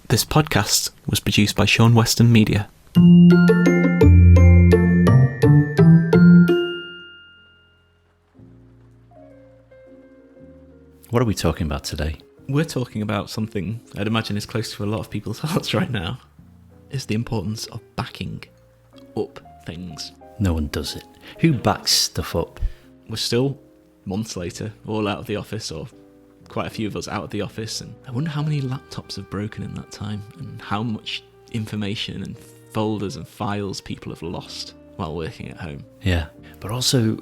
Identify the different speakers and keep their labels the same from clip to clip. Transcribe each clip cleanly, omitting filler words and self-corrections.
Speaker 1: This podcast was produced by Sean Weston Media.
Speaker 2: What are we talking about today?
Speaker 1: We're talking about something I'd imagine is close to a lot of people's hearts right now. It's the importance of backing up things.
Speaker 2: No one does it. Who backs stuff up?
Speaker 1: We're still, months later, all out of the office, or quite a few of us out of the office, and I wonder how many laptops have broken in that time, and how much information and folders and files people have lost while working at home.
Speaker 2: Yeah, but also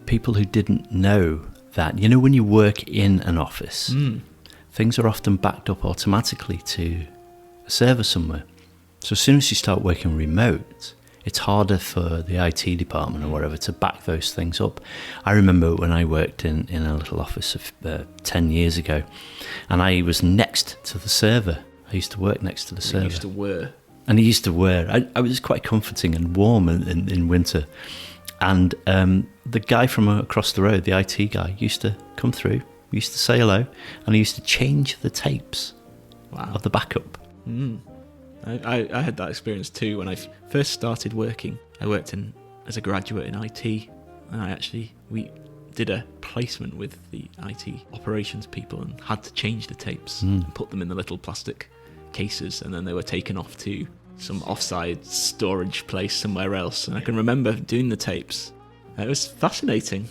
Speaker 2: people who didn't know that. You know, when you work in an office, things are often backed up automatically to a server somewhere. So as soon as you start working remote, it's harder for the IT department or whatever to back those things up. I remember when I worked in a little office of 10 years ago, and I was next to the server. I used to work next to the server.
Speaker 1: Used to whir.
Speaker 2: And he used to whir. I was quite comforting and warm in winter. And the guy from across the road, the IT guy, used to come through, used to say hello, and he used to change the tapes of the backup.
Speaker 1: I had that experience too when I first started working. I worked as a graduate in IT, and we did a placement with the IT operations people and had to change the tapes and put them in the little plastic cases, and then they were taken off to some offside storage place somewhere else. And I can remember doing the tapes. It was fascinating.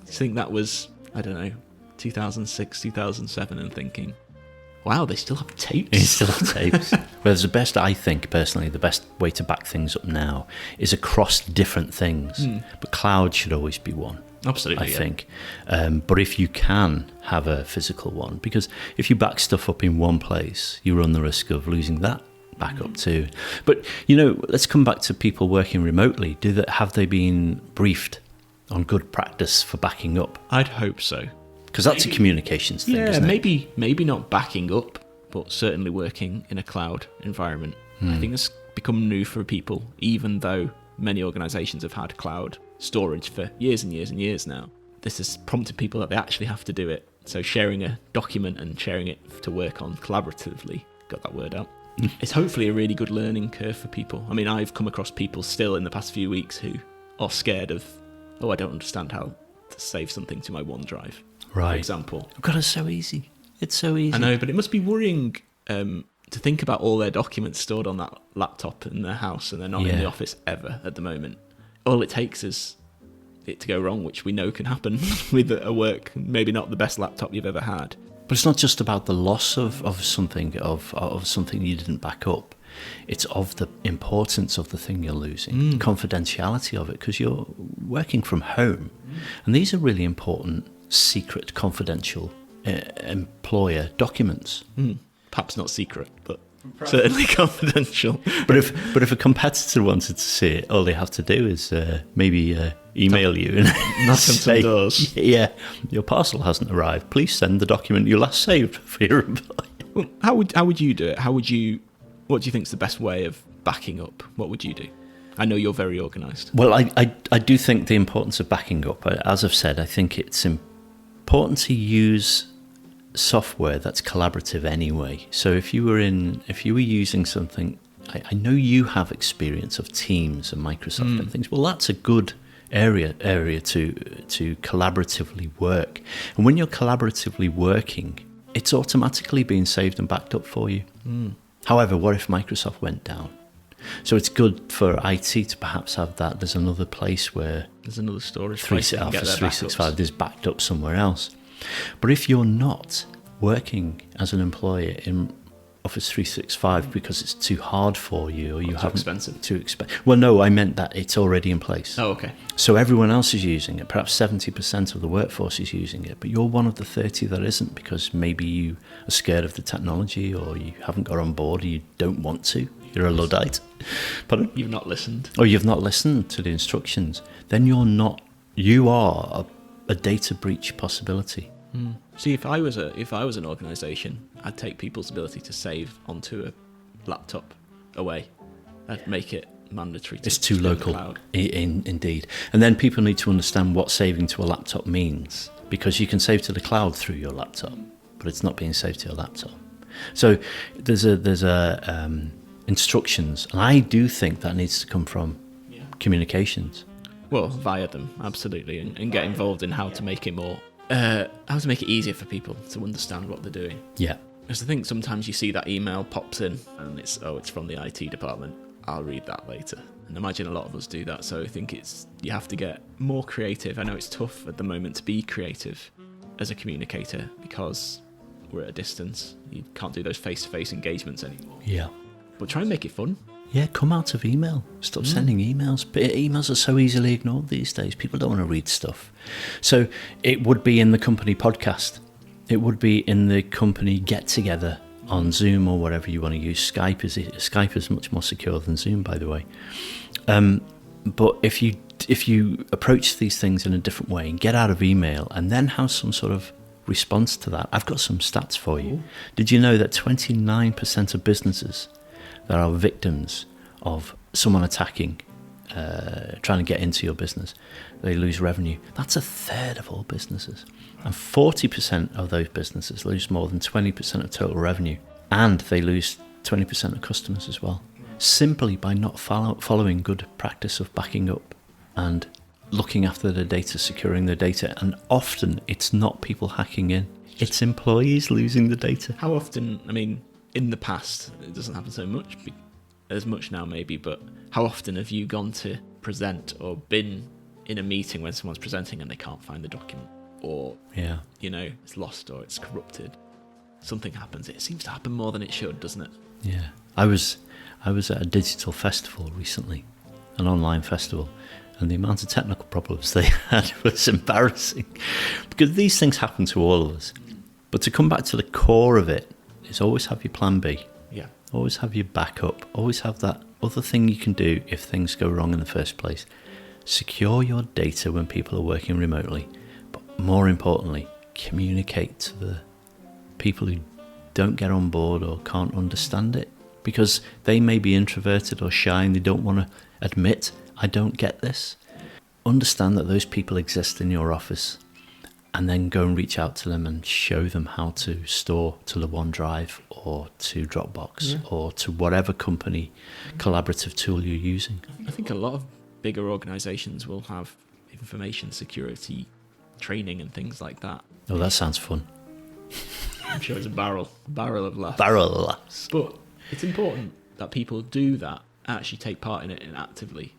Speaker 1: I think that was, 2006, 2007, and thinking, wow, they still have tapes?
Speaker 2: They still have tapes. Whereas I think personally, the best way to back things up now is across different things. But cloud should always be one.
Speaker 1: Absolutely,
Speaker 2: I think. But if you can have a physical one, because if you back stuff up in one place, you run the risk of losing that backup too. But, let's come back to people working remotely. Have they been briefed on good practice for backing up?
Speaker 1: I'd hope so.
Speaker 2: Because that's a communications thing, isn't it?
Speaker 1: Maybe not backing up, but certainly working in a cloud environment. I think it's become new for people, even though many organisations have had cloud storage for years and years and years now. This has prompted people that they actually have to do it. So sharing a document and sharing it to work on collaboratively, got that word out, it's hopefully a really good learning curve for people. I mean, I've come across people still in the past few weeks who are scared of, I don't understand how to save something to my OneDrive.
Speaker 2: Right.
Speaker 1: For example.
Speaker 2: God, it's so easy. It's so easy.
Speaker 1: I know, but it must be worrying to think about all their documents stored on that laptop in their house, and they're not in the office ever at the moment. All it takes is it to go wrong, which we know can happen with a work, maybe not the best laptop you've ever had.
Speaker 2: But it's not just about the loss of something you didn't back up. It's of the importance of the thing you're losing, the confidentiality of it, because you're working from home. And these are really important, secret, confidential employer documents.
Speaker 1: Perhaps not secret, but certainly confidential.
Speaker 2: But if a competitor wanted to see it, all they have to do is maybe email you and
Speaker 1: knock on
Speaker 2: say,
Speaker 1: some doors.
Speaker 2: Yeah, your parcel hasn't arrived. Please send the document you last saved for your employer.
Speaker 1: Well, how would you do it? What do you think is the best way of backing up? What would you do? I know you're very organised.
Speaker 2: Well, I do think the importance of backing up, as I've said, I think it's important to use software that's collaborative anyway. So if you were using something, I know you have experience of Teams and Microsoft and things. Well, that's a good area to collaboratively work. And when you're collaboratively working, it's automatically being saved and backed up for you. However, what if Microsoft went down? So it's good for IT to perhaps have that. There's another place where
Speaker 1: there's another storage place
Speaker 2: Office 365 is backed up somewhere else. But if you're not working as an employer in Office 365 because it's too hard for you, or you haven't
Speaker 1: too expensive.
Speaker 2: Well, no, I meant that it's already in place.
Speaker 1: Oh, okay.
Speaker 2: So everyone else is using it. Perhaps 70% of the workforce is using it, but you're one of the 30 that isn't, because maybe you are scared of the technology, or you haven't got on board, or you don't want to. You're a Luddite. Pardon?
Speaker 1: You've not listened.
Speaker 2: Or you've not listened to the instructions. Then you are a data breach possibility.
Speaker 1: See, if I was an organisation, I'd take people's ability to save onto a laptop away. I'd make it mandatory.
Speaker 2: It's too local, indeed. And then people need to understand what saving to a laptop means, because you can save to the cloud through your laptop, but it's not being saved to your laptop. So there's instructions, and I do think that needs to come from communications.
Speaker 1: Well, via them, absolutely, and get involved in how to make it more, how to make it easier for people to understand what they're doing.
Speaker 2: Yeah.
Speaker 1: Because I think sometimes you see that email pops in and it's from the IT department. I'll read that later. And I imagine a lot of us do that. So I think you have to get more creative. I know it's tough at the moment to be creative as a communicator because we're at a distance. You can't do those face-to-face engagements anymore.
Speaker 2: Yeah.
Speaker 1: But try and make it fun.
Speaker 2: Yeah, come out of email. Stop sending emails. But emails are so easily ignored these days. People don't want to read stuff. So it would be in the company podcast. It would be in the company get-together on Zoom or whatever you want to use. Skype is much more secure than Zoom, by the way. But if you approach these things in a different way and get out of email and then have some sort of response to that, I've got some stats for you. Ooh. Did you know that 29% of businesses that are victims of someone attacking, trying to get into your business, they lose revenue? That's a third of all businesses. And 40% of those businesses lose more than 20% of total revenue. And they lose 20% of customers as well. Simply by not following good practice of backing up and looking after the data, securing the data. And often it's not people hacking in. It's employees losing the data.
Speaker 1: How often, I mean, in the past, it doesn't happen as much now maybe, but how often have you gone to present or been in a meeting when someone's presenting and they can't find the document? Or, it's lost or it's corrupted. Something happens. It seems to happen more than it should, doesn't it?
Speaker 2: Yeah. I was at a digital festival recently, an online festival, and the amount of technical problems they had was embarrassing. Because these things happen to all of us. But to come back to the core of it is always have your plan B.
Speaker 1: Yeah.
Speaker 2: Always have your backup. Always have that other thing you can do if things go wrong in the first place. Secure your data when people are working remotely. More importantly, communicate to the people who don't get on board or can't understand it, because they may be introverted or shy and they don't want to admit, I don't get this. Understand that those people exist in your office, and then go and reach out to them and show them how to store to the OneDrive or to Dropbox or to whatever company collaborative tool you're using.
Speaker 1: I think a lot of bigger organisations will have information security training and things like that.
Speaker 2: Oh, that sounds fun.
Speaker 1: I'm sure it's a barrel of laughs.
Speaker 2: Barrel of laughs.
Speaker 1: But it's important that people do that, actually take part in it and actively.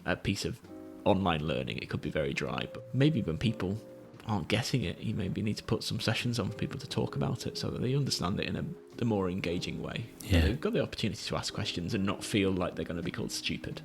Speaker 1: A piece of online learning, it could be very dry, but maybe when people aren't getting it, you maybe need to put some sessions on for people to talk about it so that they understand it in a more engaging way.
Speaker 2: Yeah.
Speaker 1: They've got the opportunity to ask questions and not feel like they're going to be called stupid.